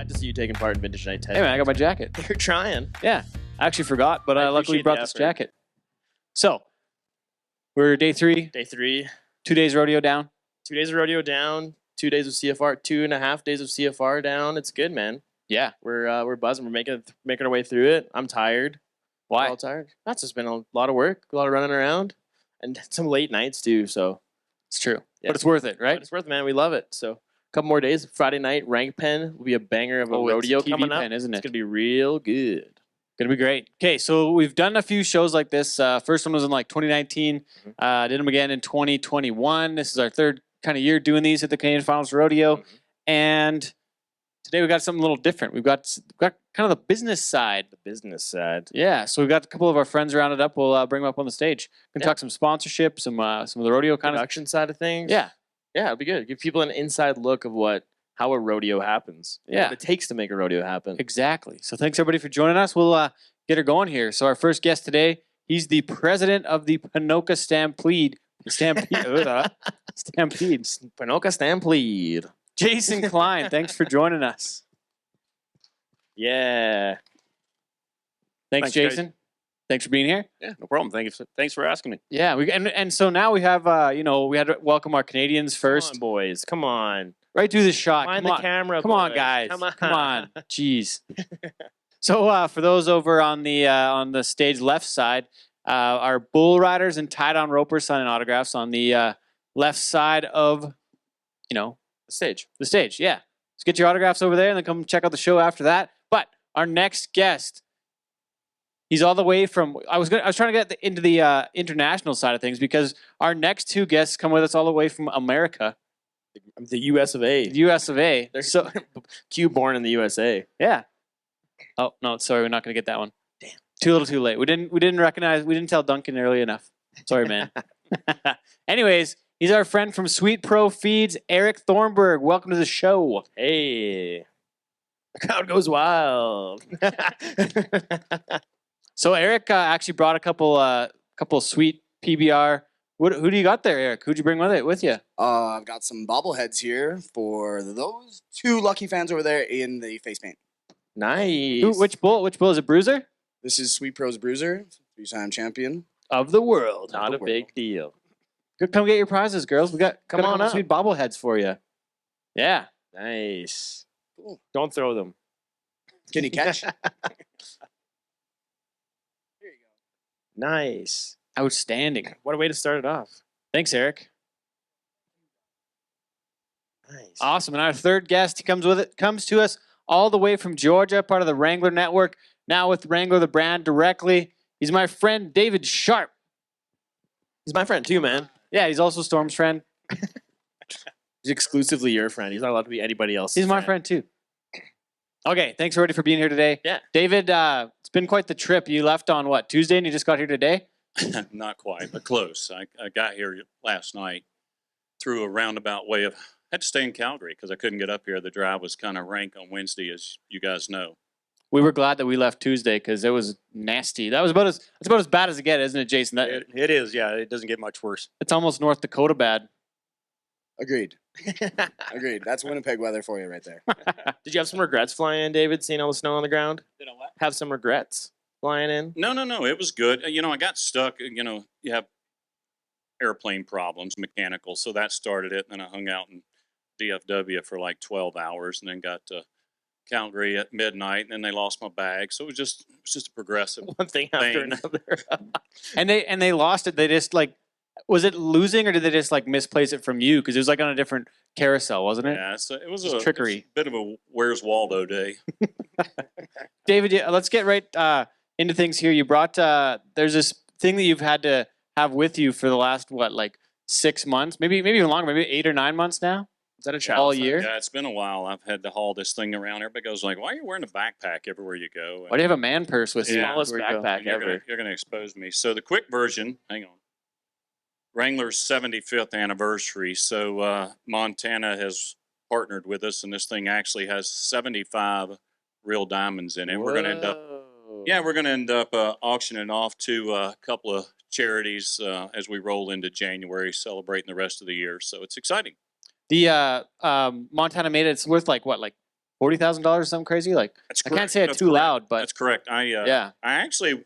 Glad to see you taking part in Vintage Night 10. Hey man, I got my jacket. You're trying. Yeah, I actually forgot, but I luckily brought this jacket. So, we're day 3. Day 3. 2 days rodeo down. 2 days of rodeo down. 2 days of CFR. 2.5 days of CFR down. It's good, man. Yeah. We're buzzing. We're making our way through it. I'm tired. Why? We're all tired. That's just been a lot of work, a lot of running around, and some late nights too. So it's true, yeah. But it's worth it, right? But it's worth it, man. We love it. So a couple more days. Friday night, rank pen will be a banger of a rodeo it's a TV coming pen, up. isn't it? It's gonna be real good. Gonna be great. Okay, so we've done a few shows like this. First one was in like 2019. Did them again in 2021. This is our third kind of year doing these at the Canadian Finals Rodeo, and today we got something a little different. We've got kind of the business side. The business side. Yeah, so we've got a couple of our friends rounded up. We'll bring them up on the stage. We can talk some sponsorship, some of the rodeo kind production side of things. Yeah, it'd be good. Give people an inside look of how a rodeo happens. Yeah, what it takes to make a rodeo happen. Exactly. So thanks everybody for joining us. We'll get her going here. So our first guest today, he's the president of the Ponoka Stampede. Stampede. Ponoka Stampede. Jason Klein, thanks for joining us. Yeah. Thanks Jason. Guys. Thanks for being here. Yeah, no problem. Thanks for asking me. Yeah, and so now we have we had to welcome our Canadians first. Come on, boys. Come on. Right through the shot. Mind the camera. Come on, guys. Come on. Jeez. So for those over on the stage left side, our bull riders and tied-on ropers signing autographs on the left side of the stage. The stage, yeah. Let's get your autographs over there and then come check out the show after that. But our next guest, he's all the way from. I was trying to get into the international side of things because our next two guests come with us all the way from America. The U.S. of A. The U.S. of A. They're so Q born in the USA. Yeah. Oh no, sorry, we're not going to get that one. Damn. Too little, too late. We didn't tell Duncan early enough. Sorry, man. Anyways, he's our friend from Sweet Pro Feeds, Eric Thornburg. Welcome to the show. Hey. The crowd goes wild. So Eric actually brought a couple sweet PBR. Who do you got there, Eric? Who'd you bring with you? I've got some bobbleheads here for those two lucky fans over there in the face paint. Nice. Which bull is it? Bruiser? This is Sweet Pro's Bruiser, 3-time champion of the world. Not a big deal. Come get your prizes, girls. We got come on up. Sweet bobbleheads for you. Yeah. Nice. Cool. Don't throw them. Can you catch? Here you go. Nice. Outstanding. What a way to start it off. Thanks, Eric. Nice. Awesome. And our third guest, he comes to us all the way from Georgia, part of the Wrangler Network. Now with Wrangler, the brand directly. He's my friend, David Sharp. He's my friend too, man. Yeah, he's also Storm's friend. He's exclusively your friend. He's not allowed to be anybody else. He's my friend too. Okay, thanks everybody for being here today. Yeah. David, it's been quite the trip. You left on what, Tuesday, and you just got here today? Not quite, but close. I got here last night through a roundabout way of. I had to stay in Calgary because I couldn't get up here. The drive was kind of rank on Wednesday, as you guys know. We were glad that we left Tuesday because it was nasty. That's about as bad as it gets, isn't it, Jason? It is, yeah. It doesn't get much worse. It's almost North Dakota bad. Agreed. Agreed. That's Winnipeg weather for you right there. Did you have some regrets flying in, David, seeing all the snow on the ground? Did I what? Have some regrets flying in? No. It was good. I got stuck. You have airplane problems, mechanical, so that started it. And then I hung out in DFW for like 12 hours and then got to Calgary at midnight, and then they lost my bag. So it was just a progressive one thing after another. and they lost it. They just was it losing or did they just misplace it from you? Because it was on a different carousel, wasn't it? Yeah, so it was trickery. It was a bit of a Where's Waldo day. David, let's get right into things here. You brought there's this thing that you've had to have with you for the last 6 months, maybe even longer, maybe 8 or 9 months now. Is that a challenge? All year? Yeah, it's been a while. I've had to haul this thing around. Everybody goes why are you wearing a backpack everywhere you go? Why do you have a man purse with you? Smallest backpack ever. You're going to expose me. So the quick version, hang on. Wrangler's 75th anniversary. So Montana has partnered with us, and this thing actually has 75 real diamonds in it. Whoa. We're going to end up auctioning off to a couple of charities as we roll into January, celebrating the rest of the year. So it's exciting. The Montana made it. It's worth $4 $40,000, something crazy. Like That's I correct. can't say it That's too correct. loud, but That's correct. yeah. I actually,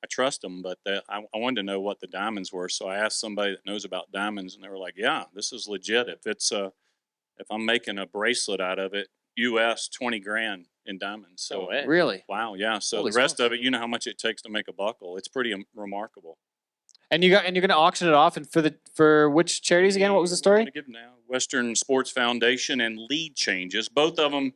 I trust them, but I wanted to know what the diamonds were, so I asked somebody that knows about diamonds, and they were like, "Yeah, this is legit. If I'm making a bracelet out of it, U.S. 20 grand in diamonds." So No way. Really? wow, yeah. So Holy the rest smokes. of it, you know how much it takes to make a buckle. It's pretty remarkable. And you're gonna auction it off, and for which charities again? What was the We're story? gonna give now Western Sports Foundation and Lead Changes. Both of them.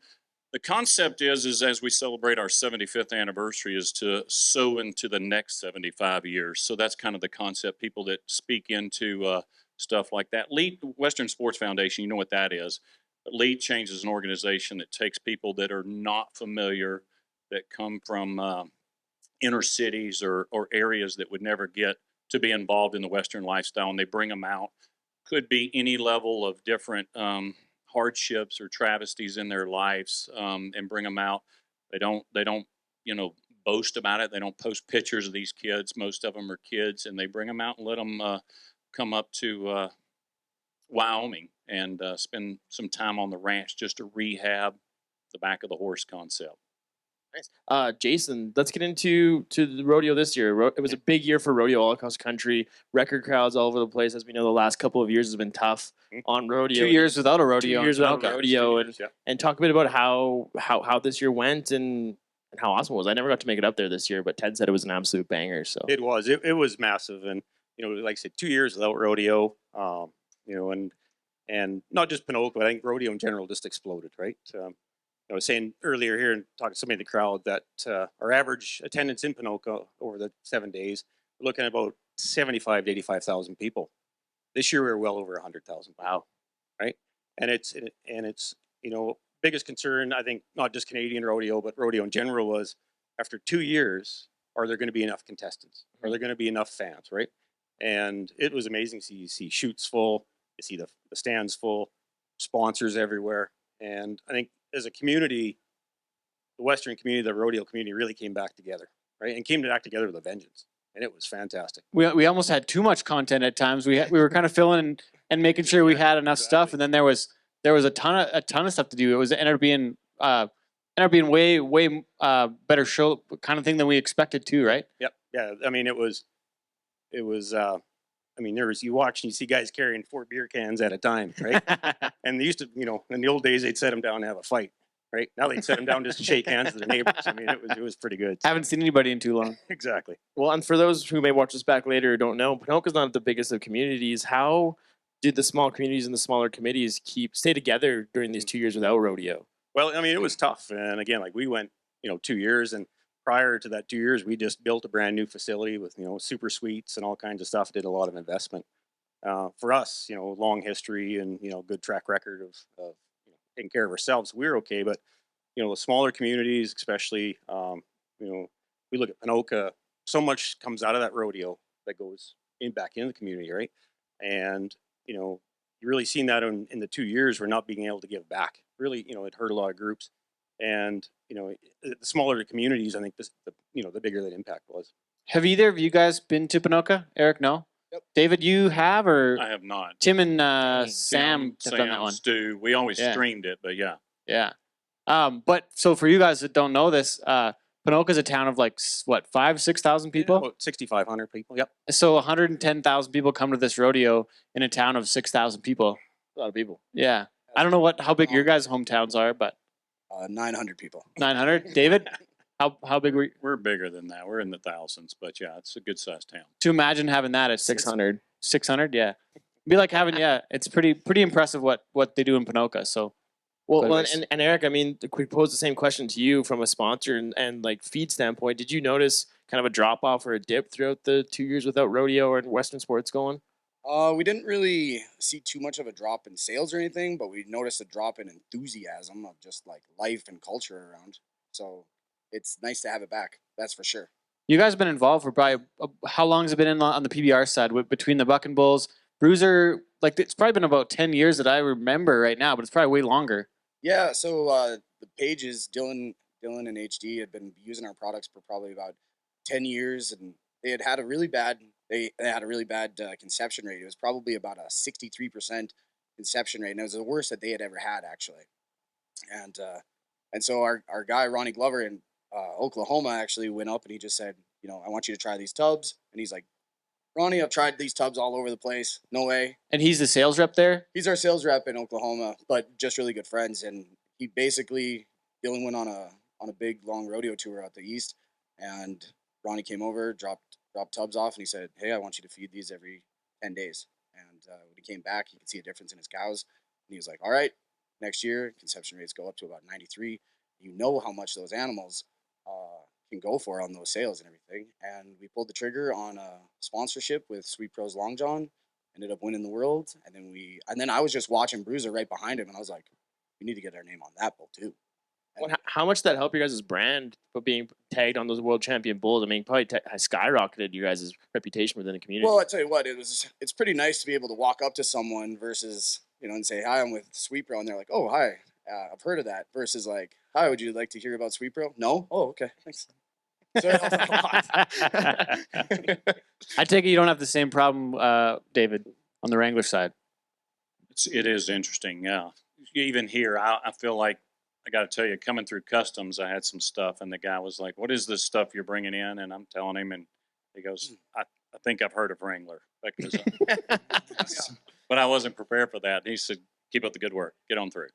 The concept is as we celebrate our 75th anniversary, is to sow into the next 75 years. So that's kind of the concept. People that speak into stuff like that. Lead Western Sports Foundation, you know what that is. But Lead Change is an organization that takes people that are not familiar, that come from inner cities or areas that would never get to be involved in the Western lifestyle, and they bring them out. Could be any level of different hardships or travesties in their lives, and bring them out. They don't boast about it. They don't post pictures of these kids. Most of them are kids, and they bring them out and let them come up to Wyoming and spend some time on the ranch just to rehab the back of the horse concept. Nice. Jason, let's get into the rodeo this year. It was a big year for rodeo all across the country. Record crowds all over the place. As we know, the last couple of years has been tough on rodeo. 2 years without a 2 rodeo. years in without a Ponoka. rodeo, Yeah. and talk a bit about how this year went and how awesome it was. I never got to make it up there this year, but Ted said it was an absolute banger. So It was. It was massive, and like I said, 2 years without rodeo. And not just Ponoka, but I think rodeo in general just exploded. Right. I was saying earlier here and talking to somebody in the crowd that our average attendance in Ponoka over the 7 days, we're looking at about 75 to 85,000 people. This year we were well over 100,000. wow. Right. And it's biggest concern, I think, not just Canadian rodeo, but rodeo in general, was after 2 years, are there going to be enough contestants? Are there going to be enough fans? Right. And it was amazing to see. You see shoots full, you see the stands full, sponsors everywhere. And I think as a community, the Western community, the rodeo community really came back together, right? And came back together with a vengeance. And it was fantastic. We almost had too much content at times. We were kind of filling and making sure we had enough stuff, and then there was a ton of stuff to do. It ended up being way better show kind of thing than we expected to, right? Yep. Yeah. I mean, it was. You watch and you see guys carrying 4 beer cans at a time, right? And they used to, in the old days, they'd set them down to have a fight, right? Now they'd set them down just to shake hands with their neighbors. I mean, it was pretty good. Haven't seen anybody in too long. Exactly. Well, and for those who may watch this back later or don't know, Ponoka's not the biggest of communities. How did the small communities and the smaller committees stay together during these 2 years without rodeo? Well, I mean, it was tough. And again, like we went, 2 years, and prior to that 2 years, we just built a brand new facility with, super suites and all kinds of stuff, did a lot of investment. For us, long history and, good track record of taking care of ourselves, we're okay. But, the smaller communities, especially, we look at Ponoka, so much comes out of that rodeo that goes back into the community, right? And, you really seen that in the 2 years, we're not being able to give back. Really, it hurt a lot of groups. And, the smaller the communities, I think the bigger that impact was. Have either of you guys been to Ponoka? Eric, no? Yep. David, you have, or I have not. Tim and Sam have done that one? Stu. We always Yeah. streamed it, but yeah. Yeah. But so for you guys that don't know this, Ponoka's a town of like what, 5,000-6,000 people? About 6,500 people. Yep. So 110,000 people come to this rodeo in a town of 6,000 people. A lot of people. Yeah. I don't know how big your guys' hometowns are, but 900 people. 900. David, how big were you? We're bigger than that. We're in the thousands, but yeah, it's a good sized town. To imagine having that at 600. 600, yeah. Be like having, it's pretty impressive what they do in Ponoka. So Well, Good well advice. and Eric, I mean, we pose the same question to you from a sponsor and like feed standpoint. Did you notice kind of a drop off or a dip throughout the 2 years without rodeo or Western sports going? We didn't really see too much of a drop in sales or anything, but we noticed a drop in enthusiasm of just like life and culture around. So it's nice to have it back. That's for sure. you guys have been involved for probably, how long has it been on the PBR side between the Buck and Bulls? Bruiser, like it's probably been about 10 years that I remember right now, but it's probably way longer. Yeah. So the pages, Dylan and HD had been using our products for probably about 10 years, and they had a really bad conception rate. It was probably about a 63% conception rate, and it was the worst that they had ever had, actually. And so our guy Ronnie Glover in Oklahoma actually went up and he just said, I want you to try these tubs. And he's like, Ronnie, I've tried these tubs all over the place. No way. And he's the sales rep there? He's our sales rep in Oklahoma, but just really good friends. And he basically, Dylan went on a big long rodeo tour out the east, and Ronnie came over, dropped tubs off, and he said, hey, I want you to feed these every 10 days. And when he came back, he could see a difference in his cows. And he was like, all right, next year, conception rates go up to about 93. You know how much those animals can go for on those sales and everything. And we pulled the trigger on a sponsorship with Sweet Pro's Long John, ended up winning the world. And then I was just watching Bruiser right behind him, and I was like, we need to get our name on that bull too. Well, how much did that help your guys' brand for being tagged on those world champion bulls? I mean, probably skyrocketed you guys' reputation within the community. Well, I tell you what, it's pretty nice to be able to walk up to someone versus, and say, hi, I'm with Sweet Pro. And they're like, oh, hi, I've heard of that. Versus like, hi, would you like to hear about Sweet Pro? No? Oh, okay, thanks. So it helped a lot. I take it you don't have the same problem, David, on the Wrangler side. It is interesting, yeah. Even here, I feel like, I got to tell you, coming through customs, I had some stuff, and the guy was like, what is this stuff you're bringing in? And I'm telling him, and he goes, I think I've heard of Wrangler. Because, but I wasn't prepared for that. And he said, keep up the good work. Get on through.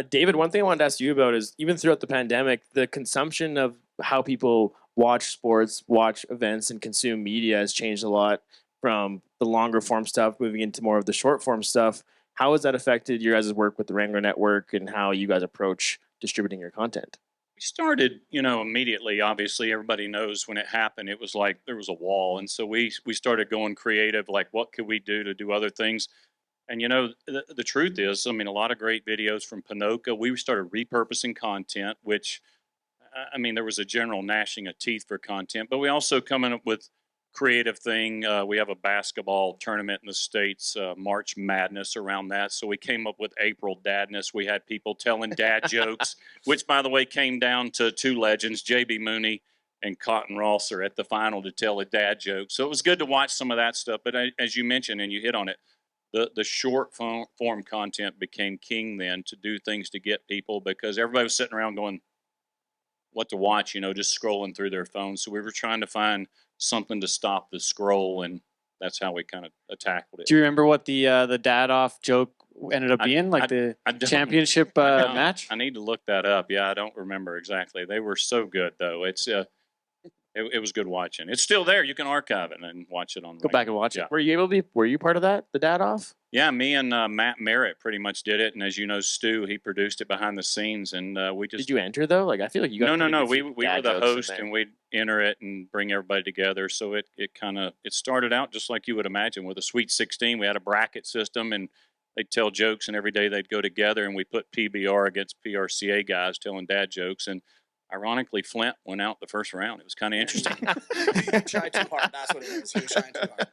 David, one thing I wanted to ask you about is, even throughout the pandemic, the consumption of how people watch sports, watch events, and consume media has changed a lot from the longer form stuff moving into more of the short form stuff. How has that affected your guys' work with the Wrangler Network and how you guys approach distributing your content? We started, immediately. Obviously, everybody knows when it happened, it was like there was a wall. And so we started going creative, like what could we do to do other things? And, the truth is, a lot of great videos from Pinoca. We started repurposing content, which, there was a general gnashing of teeth for content. But we also coming up with creative thing. We have a basketball tournament in the States, March Madness around that. So we came up with April Dadness. We had people telling dad jokes, which, by the way, came down to two legends, J.B. Mooney and Cotton Rosser at the final to tell a dad joke. So it was good to watch some of that stuff. But as you mentioned, and you hit on it, the short form content became king then, to do things to get people, because everybody was sitting around going, what to watch, just scrolling through their phones. So we were trying to find something to stop the scroll, and that's how we kind of tackled it. Do you remember what the dad off joke ended up being? The championship match? I need to look that up. Yeah, I don't remember exactly. They were so good, though. It was good watching. It's still there. You can archive it and watch it on. Go back and watch it. Were you part of that, the dad off? Yeah, me and Matt Merritt pretty much did it, and as you know, Stu, he produced it behind the scenes, and we just. Did you enter though? I feel like you got. No. We were the host, and we'd enter it and bring everybody together. So it started out just like you would imagine with a Sweet 16. We had a bracket system, and they'd tell jokes, and every day they'd go together, and we put PBR against PRCA guys telling dad jokes, and ironically, Flint went out the first round. It was kind of interesting. He tried too hard. That's what it was. He was trying too hard.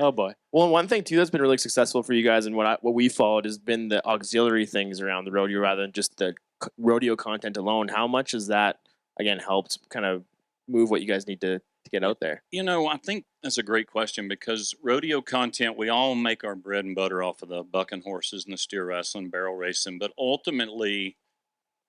Oh boy. Well, one thing too that's been really successful for you guys, and what we followed, has been the auxiliary things around the rodeo rather than just the rodeo content alone. How much has that again helped kind of move what you guys need to get out there? I think that's a great question, because rodeo content, we all make our bread and butter off of the bucking horses and the steer wrestling, barrel racing, but ultimately,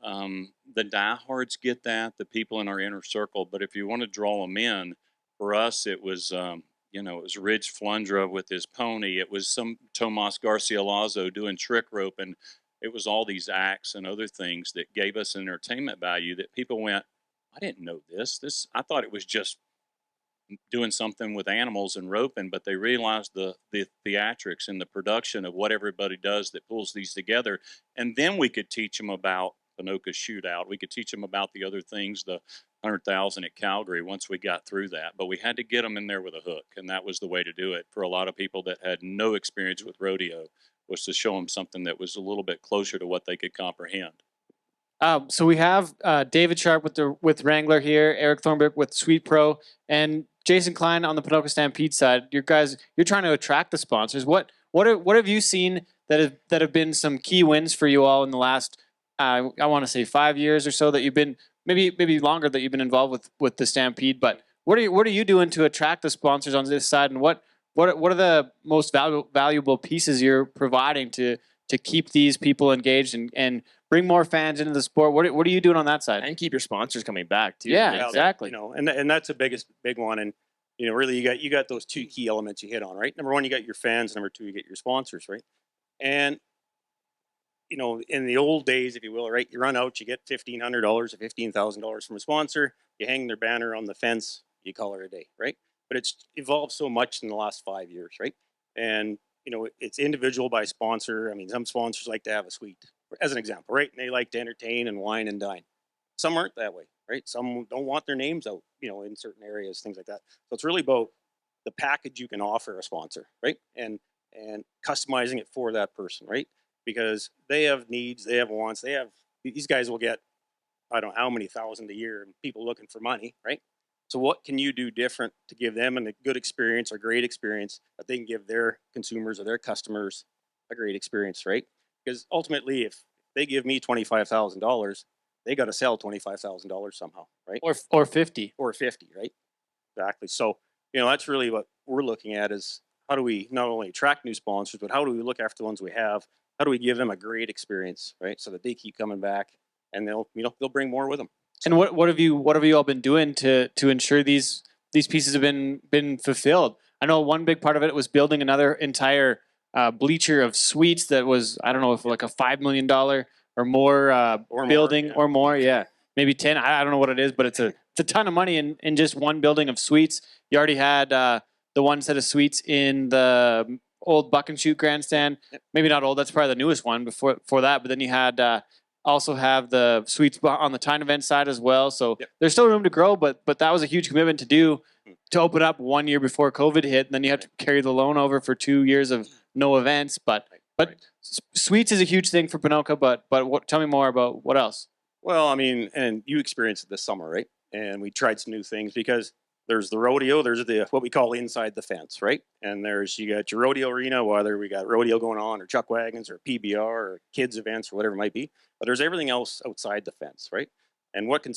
the diehards get that, the people in our inner circle. But if you want to draw them in, for us, it was, it was Ridge Flundra with his pony. It was some Tomas Garcia Lazo doing trick rope. And it was all these acts and other things that gave us entertainment value that people went, I didn't know this. I thought it was just doing something with animals and roping, but they realized the theatrics and the production of what everybody does that pulls these together. And then we could teach them about Pinoca shootout. We could teach them about the other things, the 100,000 at Calgary, once we got through that. But we had to get them in there with a hook, and that was the way to do it for a lot of people that had no experience with rodeo, was to show them something that was a little bit closer to what they could comprehend. So we have David Sharp with Wrangler here, Eric Thornburg with Sweet Pro, and Jason Klein on the Pinoca Stampede side. You're trying to attract the sponsors. What have you seen that have been some key wins for you all in the last I want to say 5 years or so that you've been, maybe longer, that you've been involved with the Stampede? But what are you doing to attract the sponsors on this side, and what are the most valuable pieces you're providing to keep these people engaged and bring more fans into the sport. What are you doing on that side? And keep your sponsors coming back too. Yeah, Like, exactly. You know, and that's the big one. And you know, really, you got those two key elements you hit on, right? Number one, you got your fans. Number two, you get your sponsors, right? And you know, in the old days, if you will, right, you run out, you get $1,500 or $15,000 from a sponsor, you hang their banner on the fence, you call it a day, right? But it's evolved so much in the last 5 years, right? And you know, it's individual by sponsor. I mean, some sponsors like to have a suite, as an example, right? And they like to entertain and wine and dine. Some aren't that way, right? Some don't want their names out, you know, in certain areas, things like that. So it's really about the package you can offer a sponsor, right? And customizing it for that person, right? Because they have needs, they have wants, these guys will get I don't know how many thousand a year and people looking for money, right? So what can you do different to give them a good experience or great experience that they can give their consumers or their customers a great experience, right? Because ultimately, if they give me $25,000, they got to sell $25,000 somehow, right? Or 50. Or 50, right? Exactly. So, you know, that's really what we're looking at is how do we not only attract new sponsors, but how do we look after the ones we have? How do we give them a great experience, right? So that they keep coming back and they'll bring more with them. And what have you all been doing to ensure these pieces have been fulfilled? I know one big part of it was building another entire bleacher of suites that was, I don't know if like a $5 million or more building yeah. or more. Yeah, maybe 10. I don't know what it is, but it's a ton of money in just one building of suites. You already had the one set of suites in the old Buck and Shoot grandstand. Yep. Maybe not old. That's probably the newest one before that. But then you had also have the suites on the Time Event side as well. So Yep. there's still room to grow, but that was a huge commitment to do to open up 1 year before COVID hit. And then you have to carry the loan over for 2 years of no events. But Right. suites is a huge thing for Ponoka. But tell me more about what else. Well, I mean, and you experienced it this summer, right? And we tried some new things because there's the rodeo, there's the what we call inside the fence, right? And you got your rodeo arena, whether we got rodeo going on or chuck wagons or PBR or kids events or whatever it might be. But there's everything else outside the fence, right? And what can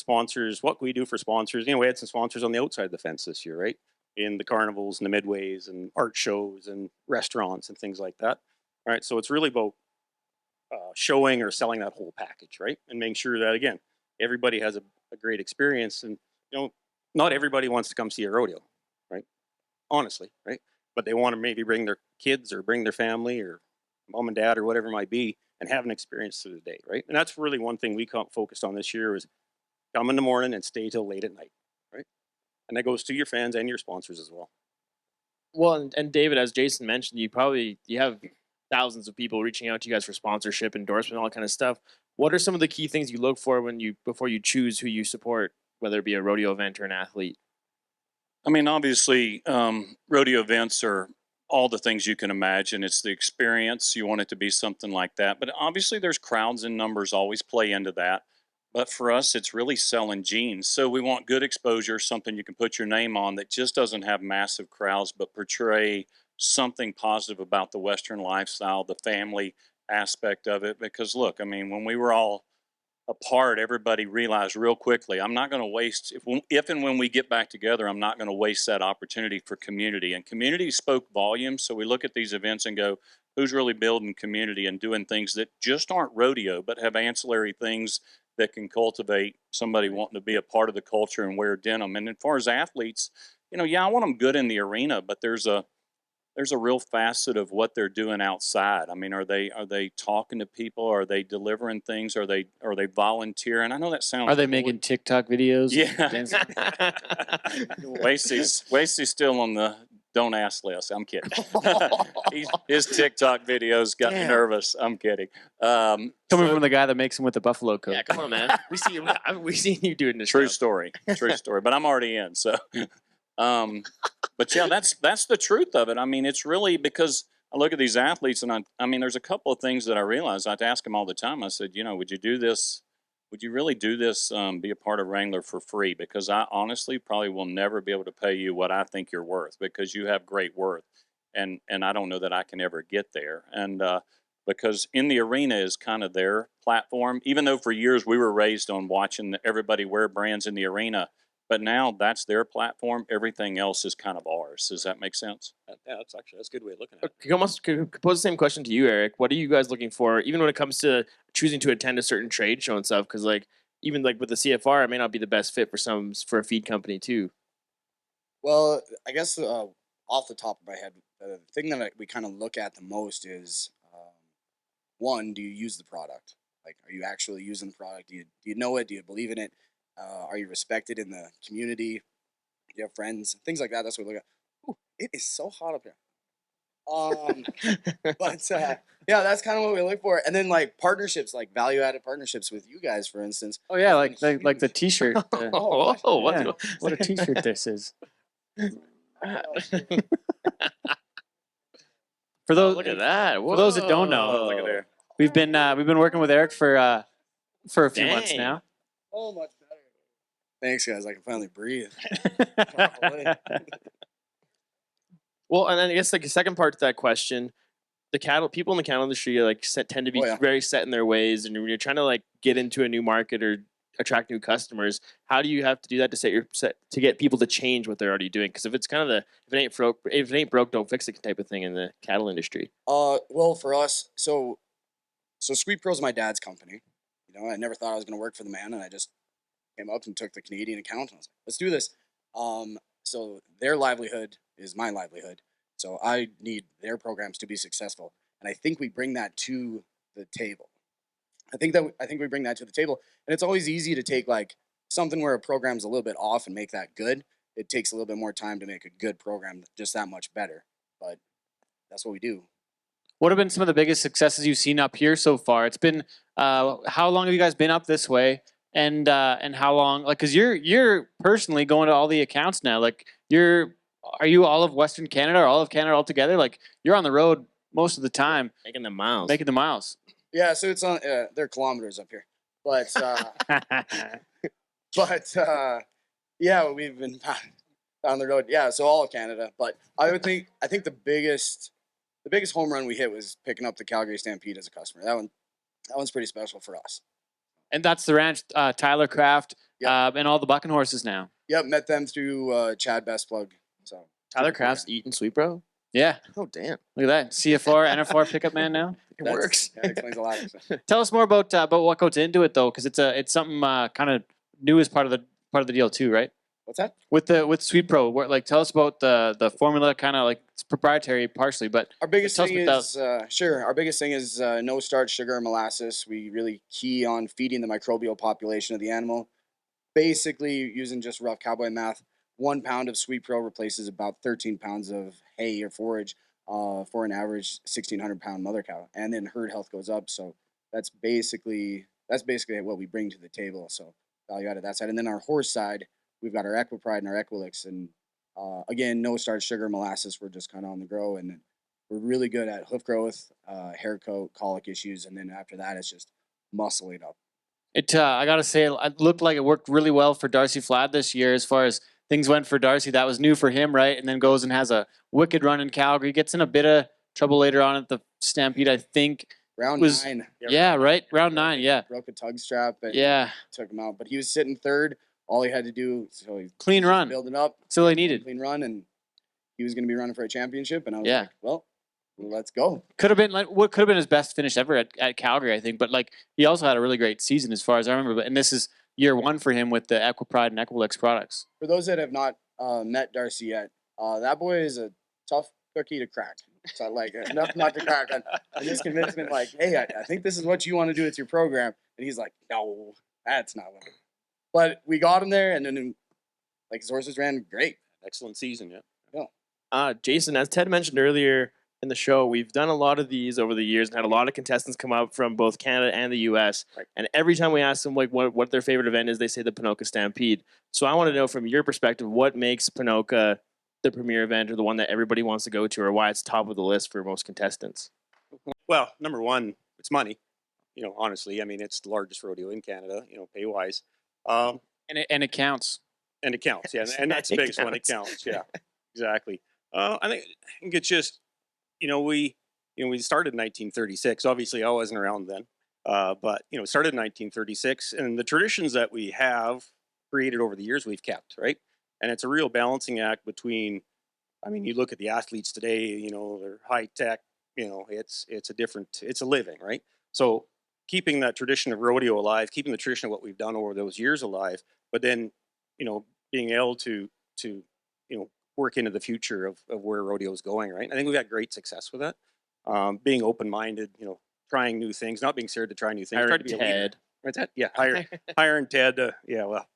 we do for sponsors? You know, we had some sponsors on the outside the fence this year, right? In the carnivals and the midways and art shows and restaurants and things like that. All right. So it's really about showing or selling that whole package, right? And making sure that again, everybody has a great experience. And you know, not everybody wants to come see a rodeo, right? Honestly, right? But they want to maybe bring their kids or bring their family or mom and dad or whatever it might be and have an experience through the day, right? And that's really one thing we focused on this year is come in the morning and stay till late at night, right? And that goes to your fans and your sponsors as well. Well, and David, as Jason mentioned, you have thousands of people reaching out to you guys for sponsorship, endorsement, all that kind of stuff. What are some of the key things you look for before you choose who you support, whether it be a rodeo event or an athlete? I mean, obviously, rodeo events are all the things you can imagine. It's the experience. You want it to be something like that. But obviously, there's crowds and numbers always play into that. But for us, it's really selling jeans. So we want good exposure, something you can put your name on that just doesn't have massive crowds, but portray something positive about the Western lifestyle, the family aspect of it. Because look, I mean, when we were all apart, everybody realized real quickly, I'm not going to waste, if and when we get back together, I'm not going to waste that opportunity for community. And community spoke volumes. So we look at these events and go, who's really building community and doing things that just aren't rodeo, but have ancillary things that can cultivate somebody wanting to be a part of the culture and wear denim. And as far as athletes, you know, yeah, I want them good in the arena, but there's a real facet of what they're doing outside. I mean, are they talking to people? Are they delivering things? Are they volunteering? I know that sounds. Are they making TikTok videos? Yeah. Dancing? Wasey's still on the don't ask list. I'm kidding. His TikTok videos got me nervous. I'm kidding. Coming from the guy that makes them with the buffalo coat. Yeah, come on, man. We've seen you doing this. True stuff. story. True story. But I'm already in. So, but yeah, that's the truth of it. I mean, it's really because I look at these athletes, and I mean, there's a couple of things that I realize. I ask them all the time. I said, you know, would you do this? Would you really do this? Be a part of Wrangler for free? Because I honestly probably will never be able to pay you what I think you're worth because you have great worth, and I don't know that I can ever get there. And because in the arena is kind of their platform. Even though for years we were raised on watching everybody wear brands in the arena, But now that's their platform. Everything else is kind of ours. Does that make sense? Yeah, that's a good way of looking at it. Could pose the same question to you, Eric. What are you guys looking for, even when it comes to choosing to attend a certain trade show and stuff? Because like even like with the CFR, it may not be the best fit for a feed company too. Well, I guess off the top of my head, the thing that we kind of look at the most is one, do you use the product? Like, are you actually using the product? Do you know it? Do you believe in it? Are you respected in the community? Do you have friends? Things like that. That's what we look at. Ooh, it is so hot up here. But yeah, that's kind of what we look for. And then like partnerships, like value added partnerships with you guys, for instance. Oh yeah, That's been like the huge. T-shirt. Oh, Yeah. What a T-shirt this is. For those Look at that! for those that don't know, Oh, look at there. we've been working with Eric for a few months Dang. now. Oh, much better. Thanks, guys. I can finally breathe. Well, and then I guess like the second part to that question, people in the cattle industry like tend to be Oh, yeah. very set in their ways, and when you're trying to like get into a new market or attract new customers, how do you have to do that to get people to change what they're already doing? Because if it's kind of if it ain't broke, don't fix it type of thing in the cattle industry. Well, for us, so Sweet Pro's my dad's company. You know, I never thought I was going to work for the man, and I just came up and took the Canadian account. And I was like, let's do this. So their livelihood is my livelihood. So I need their programs to be successful, and I think we bring that to the table. I think we bring that to the table, and it's always easy to take like something where a program's a little bit off and make that good. It takes a little bit more time to make a good program just that much better, but that's what we do. What have been some of the biggest successes you've seen up here so far? It's been how long have you guys been up this way, and how long? Like, cause you're personally going to all the accounts now. Like, are you all of Western Canada or all of Canada altogether? Like, you're on the road most of the time, Making the miles. making the miles. Yeah, so it's on. They're kilometers up here, but yeah, we've been on the road. Yeah, so all of Canada. But I think the biggest home run we hit was picking up the Calgary Stampede as a customer. That one's pretty special for us. And that's the ranch, Tyler Craft, Yep. and all the bucking horses now. Yep, met them through Chad Bestplug. So Tyler Craft's eating sweet, bro. Yeah, Oh damn, look at that CFR, NFR pickup man now. it works. That explains a lot. Tell us more about what goes into it though, because it's something kind of new as part of the deal too, right? What's that? With Sweet Pro, like tell us about the formula, kind of like it's proprietary partially, but Our biggest tell us thing about is Our biggest thing is no starch, sugar, or molasses. We really key on feeding the microbial population of the animal. Basically, using just rough cowboy math, 1 pound of Sweet Pro replaces about 13 pounds of hay or forage for an average 1,600-pound mother cow, and then herd health goes up. So that's basically what we bring to the table. So value added that side, and then our horse side, we've got our Equipride and our Equilix, and again, no starch, sugar, molasses. We're just kind of on the grow, and then we're really good at hoof growth, hair coat, colic issues, and then after that, it's just muscling up. it. I gotta say, it looked like it worked really well for Darcy Fladd this year as far as things went for Darcy. That was new for him, right? And then goes and has a wicked run in Calgary. Gets in a bit of trouble later on at the Stampede, I think. Round Was- 9. Yeah, right. Round 9. Yeah, Broke a tug strap and yeah. took him out. But he was sitting third. All he had to do, so he Clean just run. build it up, That's all he one needed. clean run, and he was going to be running for a championship. And I was Yeah. like, well, let's go. Could have been like what could have been his best finish ever at Calgary, I think. But like he also had a really great season as far as I remember. But and this is year 1 for him with the Equipride and Equilix products. For those that have not met Darcy yet, that boy is a tough cookie to crack. So like enough not to crack. And just convinced him like, hey, I think this is what you want to do with your program. And he's like, no, that's not what. But we got him there, and then like his horses ran great. Excellent season, yeah. Jason, as Ted mentioned earlier in the show, we've done a lot of these over the years and had a lot of contestants come up from both Canada and the U.S. Right. And every time we ask them like what their favorite event is, they say the Ponoka Stampede. So I want to know from your perspective, what makes Ponoka the premier event or the one that everybody wants to go to, or why it's top of the list for most contestants? Well, number one, it's money. You know, honestly, I mean, it's the largest rodeo in Canada, you know, pay wise. And it counts. And it counts, yeah. And that's the It biggest one. It counts, yeah. Exactly. I think it's just, we started in 1936. Obviously, I wasn't around then, but started in 1936, and the traditions that we have created over the years we've kept, right? And it's a real balancing act between, I mean, you look at the athletes today, you know, they're high tech, you know, it's a living, right? So keeping that tradition of rodeo alive, keeping the tradition of what we've done over those years alive, but then, you know, being able to, you know, work into the future of where rodeo is going, right? I think we've had great success with that. Being open-minded, you know, trying new things, not being scared to try new things. Try Hiring to be a leader. Ted. Right, Ted? Yeah, hiring Ted. Yeah, well,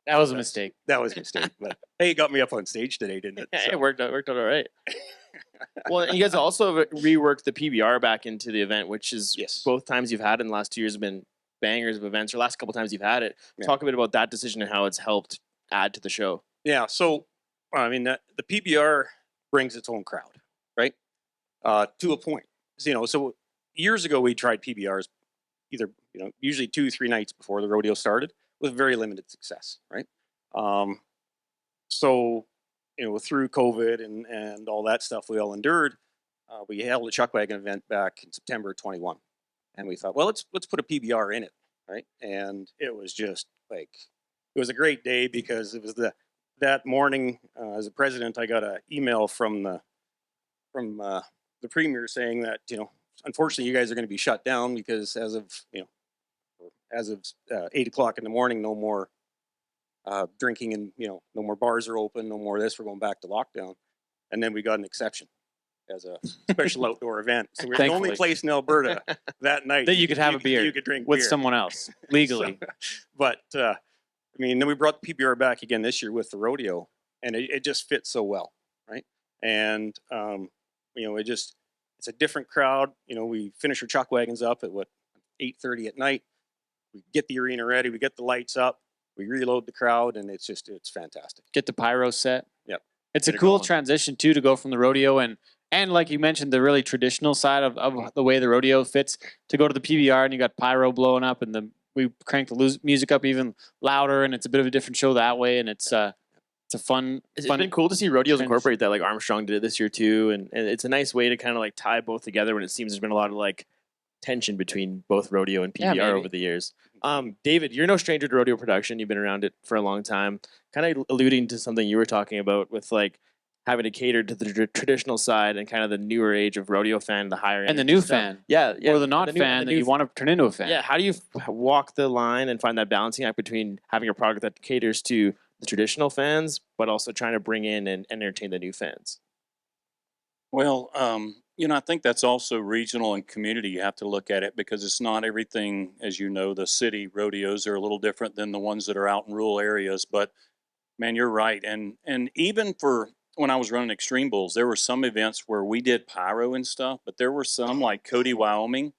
That was a mistake. that was a mistake. But hey, it got me up on stage today, didn't it? Yeah, So- it worked out all right. Well, and you guys also reworked the PBR back into the event, which is Yes. both times you've had it in the last 2 years have been bangers of events, or last couple times you've had it. Yeah. Talk a bit about that decision and how it's helped add to the show. Yeah, so I mean, the PBR brings its own crowd, right? To a point. So, you know, so years ago we tried PBRs, either, you know, usually 2-3 nights before the rodeo started, with very limited success, right? So, you know, through COVID and all that stuff we all endured, we held a chuck wagon event back in September 21, and we thought, well, let's put a PBR in it, right? And it was just like, it was a great day because it was that morning, as a president, I got an email from the premier saying that, you know, unfortunately you guys are going to be shut down because as of 8 o'clock in the morning, no more drinking, and, you know, no more bars are open, no more of this, we're going back to lockdown. And then we got an exception as a special outdoor event. So we're the only Thankfully. place in Alberta that night That you could have a beer you could drink with beer. someone else legally. But I mean, then we brought the PBR back again this year with the rodeo, and it just fits so well, right? And you know, it's a different crowd. You know, we finish our chuck wagons up at 8:30 at night. We get the arena ready, we get the lights up, we reload the crowd, and it's fantastic. Get the pyro set. Yep. It's a Get it cool going. transition too to go from the rodeo and like you mentioned, the really traditional side of the way the rodeo fits, to go to the PBR and you got pyro blowing up, and we crank the music up even louder, and it's a bit of a different show that way, and it's a fun. It's fun been cool to see rodeos transition. incorporate that. Like Armstrong did it this year too, and it's a nice way to kind of like tie both together when it seems there's been a lot of like tension between both rodeo and Yeah, PBR maybe. over the years. David, you're no stranger to rodeo production. You've been around it for a long time. Kind of alluding to something you were talking about with like having to cater to the traditional side and kind of the newer age of rodeo fan, the higher end And the new fan. Yeah, Or the not fan that you want to turn into a fan. Yeah, how do you walk the line and find that balancing act between having a product that caters to the traditional fans, but also trying to bring in and entertain the new fans? Well, you know, I think that's also regional and community. You have to look at it because it's not everything, as you know, the city rodeos are a little different than the ones that are out in rural areas. But man, you're right. And even for when I was running Extreme Bulls, there were some events where we did pyro and stuff, but there were some like Cody, Wyoming.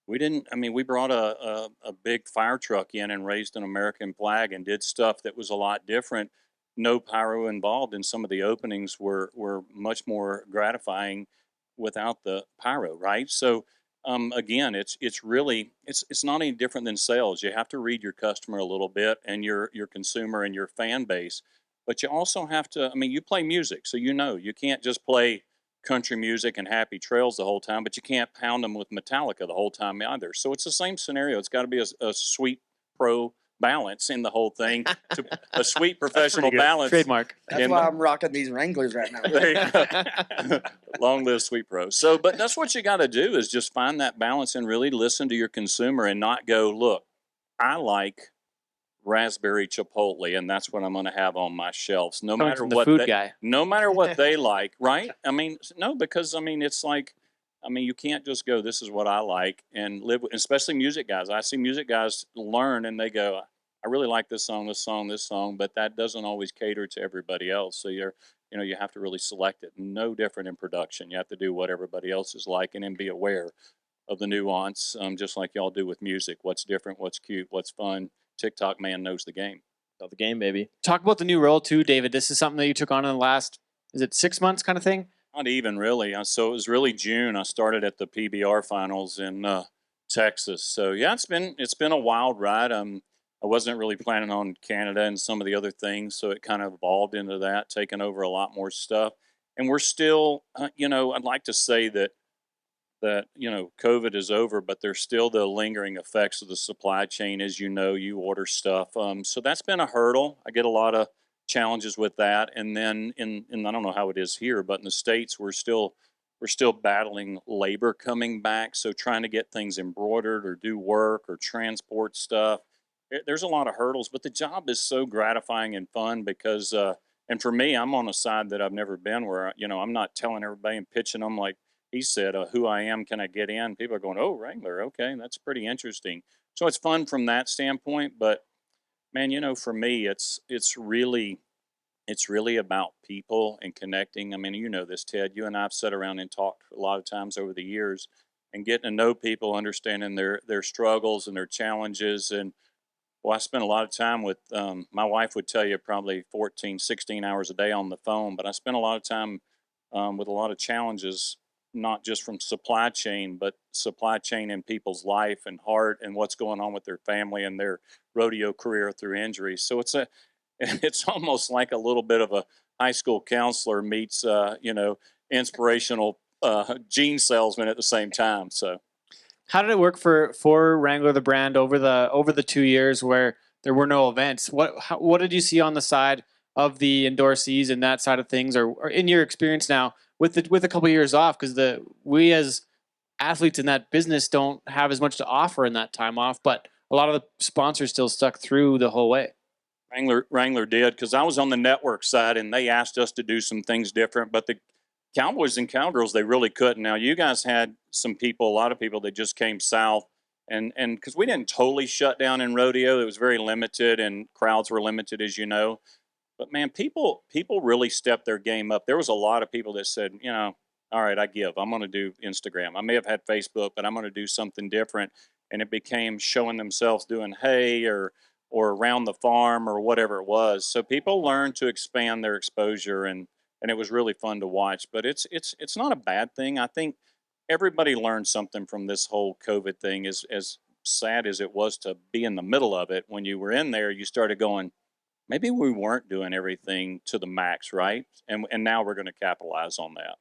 We didn't, I mean, we brought a big fire truck in and raised an American flag and did stuff that was a lot different. No pyro involved, and some of the openings were much more gratifying without the pyro, right? So again, it's really it's not any different than sales. You have to read your customer a little bit and your consumer and your fan base, but you also have to. I mean, you play music, so you know you can't just play country music and happy trails the whole time, but you can't pound them with Metallica the whole time either. So it's the same scenario. It's got to be a sweet pro balance in the whole thing, to a sweet professional good. balance. Trademark. That's And- why I'm rocking these Wranglers right now. There you go. Long live Sweet Pro. So, but that's what you got to do, is just find that balance and really listen to your consumer and not go, look, I like raspberry chipotle, and that's what I'm going to have on my shelves. No Coming matter from the what food they, guy. no matter what they like, right? I mean, no, because I mean, it's like, I mean, you can't just go, this is what I like, and live with, especially music guys. I see music guys learn and they go, I really like this song, but that doesn't always cater to everybody else. So you know, you have to really select it. No different in production. You have to do what everybody else is like, and then be aware of the nuance, just like y'all do with music. What's different, what's cute, what's fun. TikTok man knows the game. Love the game, baby. Talk about the new role too, David. This is something that you took on in the last, is it 6 months kind of thing? Not even really. So it was really June. I started at the PBR finals in Texas. So yeah, it's been a wild ride. I wasn't really planning on Canada and some of the other things, so it kind of evolved into that, taking over a lot more stuff. And we're still, you know, I'd like to say that that, you know, COVID is over, but there's still the lingering effects of the supply chain. As you know, you order stuff. So that's been a hurdle. I get a lot of challenges with that. And then in I don't know how it is here, but in the States, we're still battling labor coming back. So trying to get things embroidered or do work or transport stuff. There's a lot of hurdles, but the job is so gratifying and fun because, and for me, I'm on a side that I've never been where, you know, I'm not telling everybody and pitching them like, he said, who I am, can I get in? People are going, oh, Wrangler, okay, that's pretty interesting. So it's fun from that standpoint. But man, you know, for me, it's really about people and connecting. I mean, you know this, Ted. You and I've sat around and talked a lot of times over the years, and getting to know people, understanding their struggles and their challenges. And well, I spent a lot of time with my wife would tell you probably 14, 16 hours a day on the phone, but I spent a lot of time with a lot of challenges, not just from supply chain, but supply chain in people's life and heart and what's going on with their family and their rodeo career through injury. So it's almost like a little bit of a high school counselor meets, you know, inspirational gene salesman at the same time. So How did it work for Wrangler the brand over the 2 years where there were no events? What did you see on the side of the endorsees and that side of things, or in your experience now with a couple of years off? Because we as athletes in that business don't have as much to offer in that time off, but a lot of the sponsors still stuck through the whole way. Wrangler did, because I was on the network side and they asked us to do some things different, but the Cowboys and Cowgirls, they really couldn't. Now you guys had some people, a lot of people that just came south, and because we didn't totally shut down in rodeo, it was very limited and crowds were limited, as you know. But man, people really stepped their game up. There was a lot of people that said, you know, all right, I give. I'm going to do Instagram. I may have had Facebook, but I'm going to do something different. And it became showing themselves doing hay or around the farm or whatever it was. So people learned to expand their exposure, and it was really fun to watch. But it's not a bad thing. I think everybody learned something from this whole COVID thing. As sad as it was to be in the middle of it, when you were in there, you started going, maybe we weren't doing everything to the max, right? And now we're going to capitalize on that.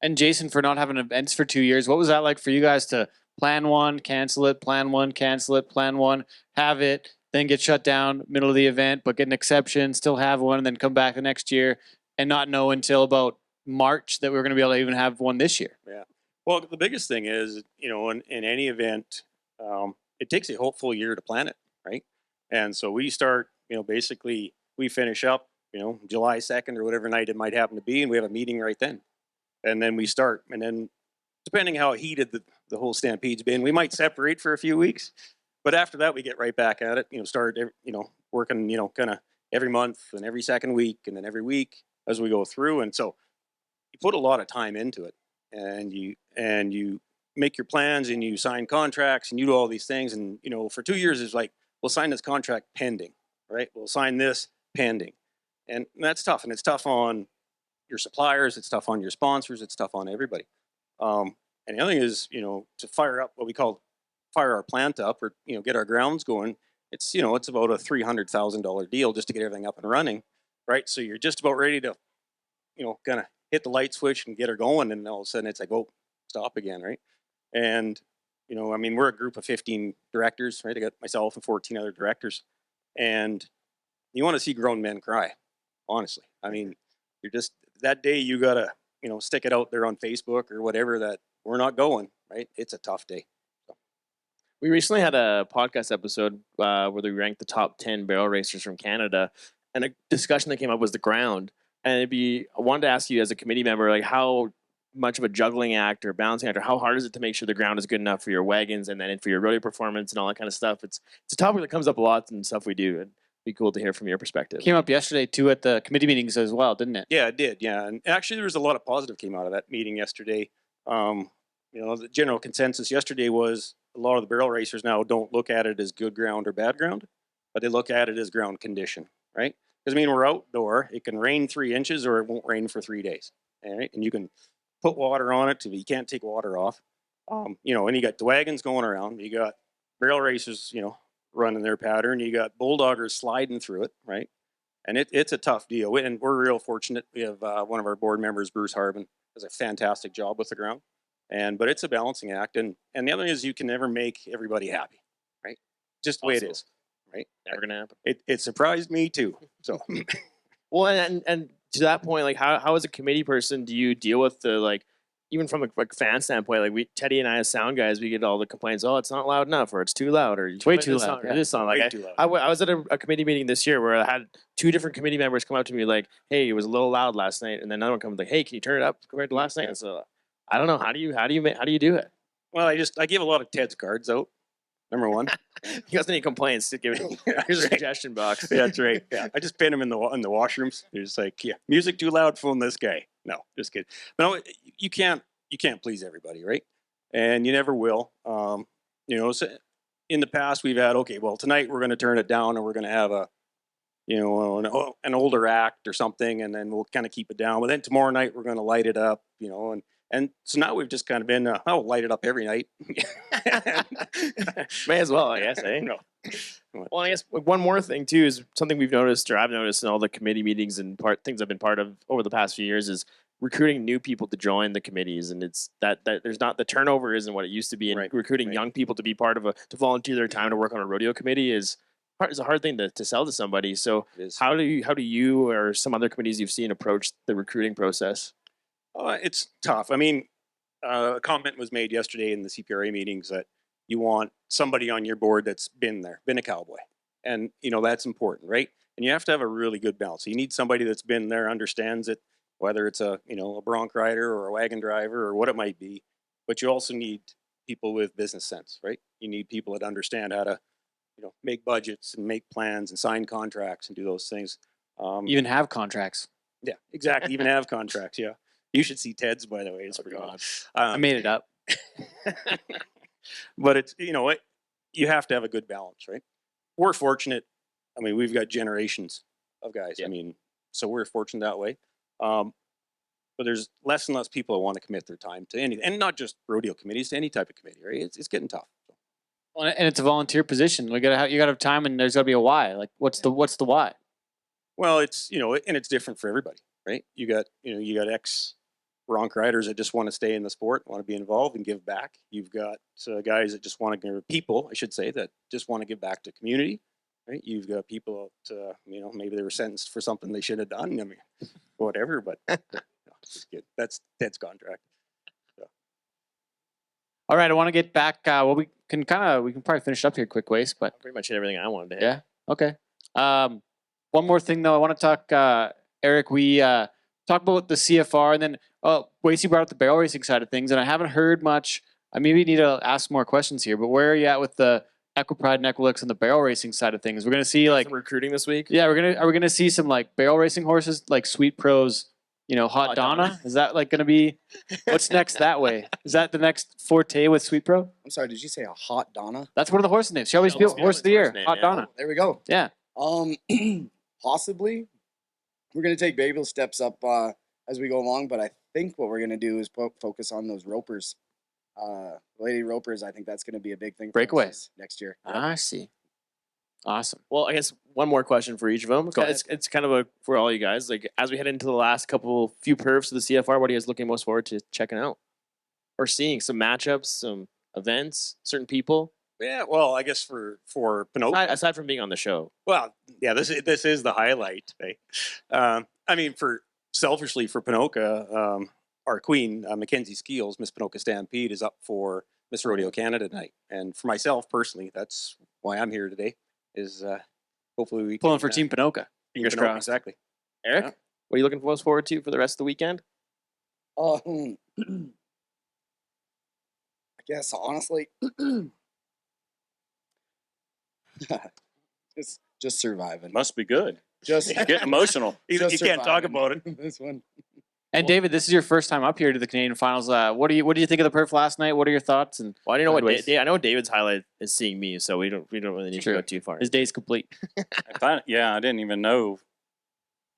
And Jason, for not having events for 2 years, what was that like for you guys to plan one, cancel it, plan one, cancel it, plan one, have it, then get shut down middle of the event, but get an exception, still have one, and then come back the next year and not know until about March that we were going to be able to even have one this year? Yeah. Well, the biggest thing is, you know, in any event, it takes a whole full year to plan it, right? And so we start, you know, basically we finish up, you know, July 2nd or whatever night it might happen to be, and we have a meeting right then. And then we start. And then depending how heated the whole stampede's been, we might separate for a few weeks. But after that, we get right back at it, you know, start, you know, working, you know, kind of every month and every second week and then every week as we go through. And so you put a lot of time into it, and you make your plans and you sign contracts and you do all these things. And, you know, for 2 years, it's like, we'll sign this contract pending, right? We'll sign this pending. And that's tough. And it's tough on your suppliers. It's tough on your sponsors. It's tough on everybody. And the other thing is, you know, to fire up what we call fire our plant up, or, you know, get our grounds going. It's, you know, it's about a $300,000 deal just to get everything up and running, right? So you're just about ready to, you know, kind of hit the light switch and get her going, and all of a sudden it's like, oh, stop again, right? And, you know, I mean, we're a group of 15 directors, right? I got myself and 14 other directors, and you want to see grown men cry, honestly. I mean, you're just, that day you gotta, you know, stick it out there on Facebook or whatever that we're not going, right? It's a tough day. We recently had a podcast episode where we ranked the top 10 barrel racers from Canada, and a discussion that came up was the ground. And I wanted to ask you as a committee member, like, how much of a juggling act or balancing act, or how hard is it to make sure the ground is good enough for your wagons and then for your rodeo performance and all that kind of stuff? It's a topic that comes up a lot in stuff we do. It'd be cool to hear from your perspective. Came up yesterday too at the committee meetings as well, didn't it? Yeah, it did. Yeah, and actually, there was a lot of positive came out of that meeting yesterday. You know, the general consensus yesterday was a lot of the barrel racers now don't look at it as good ground or bad ground, but they look at it as ground condition, right? Because I mean, we're outdoor. It can rain 3 inches or it won't rain for 3 days, all right? And you can put water on it. You can't take water off. You know, and you got the wagons going around. You got barrel racers, you know, running their pattern. You got bulldoggers sliding through it, right? And it's a tough deal. And we're real fortunate. We have one of our board members, Bruce Harbin, does a fantastic job with the ground. But it's a balancing act, and the other thing is you can never make everybody happy, right? Just the way it Possible. is, right? Never gonna happen. It surprised me too. So Well, and to that point, like how as a committee person do you deal with the like even from a like fan standpoint, like we Teddy and I as sound guys, we get all the complaints. Oh, it's not loud enough, or it's too loud, or it's way too loud, or yeah. this song. Way Like too loud. I was at a committee meeting this year where I had two different committee members come up to me like, "Hey, it was a little loud last night," and then another one comes like, "Hey, can you turn it up compared to last night?" And so I don't know how do you do it? well, I give a lot of Ted's cards out. Number one. You guys any complaints to give it? Here's a suggestion box. Yeah, that's right. Yeah, I just pin them in the washrooms. They're just like, yeah, music too loud, phone this guy. No, just kidding. No, you can't please everybody, right? And you never will. So in the past we've had okay, well tonight we're going to turn it down and we're going to have an older act or something, and then we'll kind of keep it down. But then tomorrow night we're going to light it up, and so now we've just kind of been, light it up every night. May as well, I guess. Eh? No. Well, I guess one more thing too is something we've noticed, or I've noticed in all the committee meetings and things I've been part of over the past few years is recruiting new people to join the committees, and it's that there's not the turnover isn't what it used to be, and Right, recruiting right. young people to be part of to volunteer their time to work on a rodeo committee is a hard thing to sell to somebody. So It is. how do you or some other committees you've seen approach the recruiting process? It's tough. I mean, a comment was made yesterday in the CPRA meetings that you want somebody on your board that's been there, been a cowboy. And, that's important, right? And you have to have a really good balance. You need somebody that's been there, understands it, whether it's a bronc rider or a wagon driver or what it might be. But you also need people with business sense, right? You need people that understand how to, make budgets and make plans and sign contracts and do those things. Even have contracts. Yeah, exactly. Even have contracts. Yeah. You should see Ted's, by the way. It's pretty good. I made it up. But it's, you have to have a good balance, right? We're fortunate. I mean, we've got generations of guys. Yeah. I mean, so we're fortunate that way. But there's less and less people that want to commit their time to anything, and not just rodeo committees, to any type of committee, right? It's getting tough. Well, and it's a volunteer position. You gotta have time, and there's gotta be a why. Like, what's the why? Well, it's, and it's different for everybody, right? You got ex bronc riders that just want to stay in the sport, want to be involved and give back. You've got guys that just want to give, people, I should say, that just want to give back to community, right? You've got people that, maybe they were sentenced for something they should have done. I mean, whatever, but just kidding. That's contract. All right, I want to get back. We can probably finish up here quick ways, but Pretty much hit everything I wanted to hit. yeah, okay. One more thing though, I want to talk, Eric. We talk about the CFR, and then Wasey brought up the barrel racing side of things, and I haven't heard much. I maybe need to ask more questions here, but where are you at with the Equipride and Equilix and the barrel racing side of things? We're gonna see like Some recruiting this week. are we gonna see some like barrel racing horses like Sweet Pros? Hot Donna. Is that like gonna be what's next that way? Is that the next forte with Sweet Pro? I'm sorry, did you say a hot Donna? That's one of the horses' names. Shelby Shelby Spiel, horse of the Spielman's year, horse name, Hot yeah. Donna. There we go. Yeah. Possibly. We're gonna take baby steps up as we go along, but I think what we're gonna do is focus on those ropers. Lady ropers, I think that's gonna be a big thing for Breakaway. us next year. I see. Awesome. Well, I guess one more question for each of them. Go ahead. It's kind of for all you guys. Like as we head into the last few perfs of the CFR, what are you guys looking most forward to checking out or seeing? Some matchups, some events, certain people. Yeah, well, I guess for Pinoca, Aside from being on the show, well, yeah, this is the highlight. Right? I mean, selfishly for Pinoca, our queen, Mackenzie Skeels, Miss Pinoca Stampede, is up for Miss Rodeo Canada tonight, and for myself personally, that's why I'm here today. Is hopefully we Pulling can, for Team Pinoca. Fingers Pinoca, crossed. exactly. Eric, Yeah. what are you looking most forward to for the rest of the weekend? I guess honestly, just surviving. Must be good. Just Getting emotional. You just can't talk surviving. about it. This one. And David, this is your first time up here to the Canadian Finals. What do you think of the perf last night? What are your thoughts? And Well, I didn't know what Sideways. I know David's highlight is seeing me, so we don't really need True. to go too far. his day's complete. I didn't even know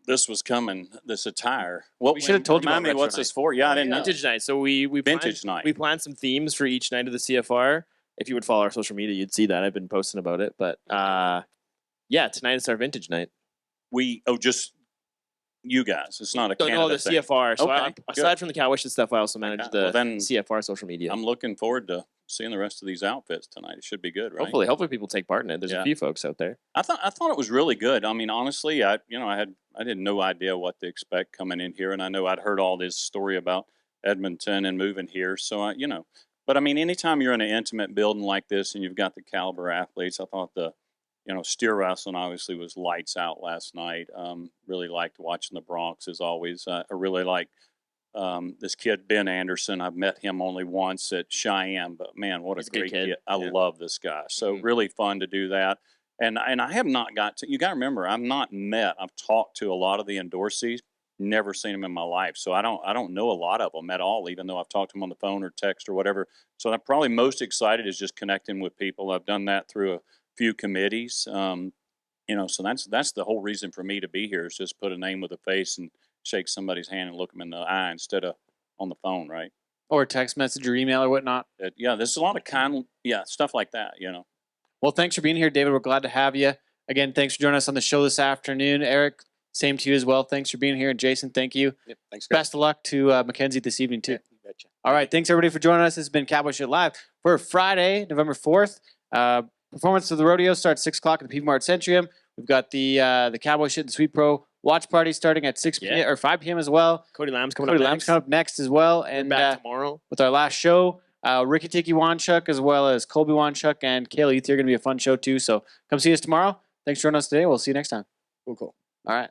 this was coming. This attire. We should have told you Remind about me what's retro this for? Yeah, I didn't know. Vintage night. So we Vintage planned, night. We planned some themes for each night of the CFR. If you would follow our social media, you'd see that. I've been posting about it. But yeah, tonight is our vintage night. Just you guys. It's not a Don't Canada know the thing. CFR. So Okay, aside from the Cowboy Sh stuff, I also manage Okay, the well then, CFR social media. I'm looking forward to seeing the rest of these outfits tonight. It should be good, right? Hopefully people take part in it. There's Yeah. a few folks out there. I thought it was really good. I mean, honestly, I had no idea what to expect coming in here, and I know I'd heard all this story about Edmonton and moving here, so but I mean, anytime you're in an intimate building like this and you've got the caliber athletes, I thought the steer wrestling obviously was lights out last night. Really liked watching the Bronx as always. I really like this kid Ben Anderson. I've met him only once at Cheyenne, but man, what He's a a good great kid. kid! I Yeah. love this guy. So Mhm. really fun to do that. And I have not got to. You got to remember, I've not met. I've talked to a lot of the endorsees. Never seen them in my life, so I don't know a lot of them at all. Even though I've talked to them on the phone or text or whatever. So I'm probably most excited is just connecting with people. I've done that through a few committees. So that's the whole reason for me to be here is just put a name with a face and shake somebody's hand and look them in the eye instead of on the phone, right? Or text message or email or whatnot. Yeah, there's a lot of stuff like that. Well, thanks for being here, David. We're glad to have you. Again, thanks for joining us on the show this afternoon. Eric, same to you as well. Thanks for being here. And Jason, thank you. Yep, thanks, guys. Best of luck to Mackenzie this evening, too. Yeah, you betcha. All right. Thanks, everybody, for joining us. This has been Cowboy Shit Live for Friday, November 4th. Performance of the rodeo starts 6 o'clock at the Peavey Mart Centrium. We've got the Cowboy Shit and Sweet Pro watch party starting at 6 p.m. or 5 p.m. as well. Cody Lamb's coming Cody up Lamb's next. coming up next as well. We're And back tomorrow. with our last show, Ricky Tiki Wanchuk as well as Colby Wanchuk and Kayla Ether are going to be a fun show too. So come see us tomorrow. Thanks for joining us today. We'll see you next time. Cool. All right.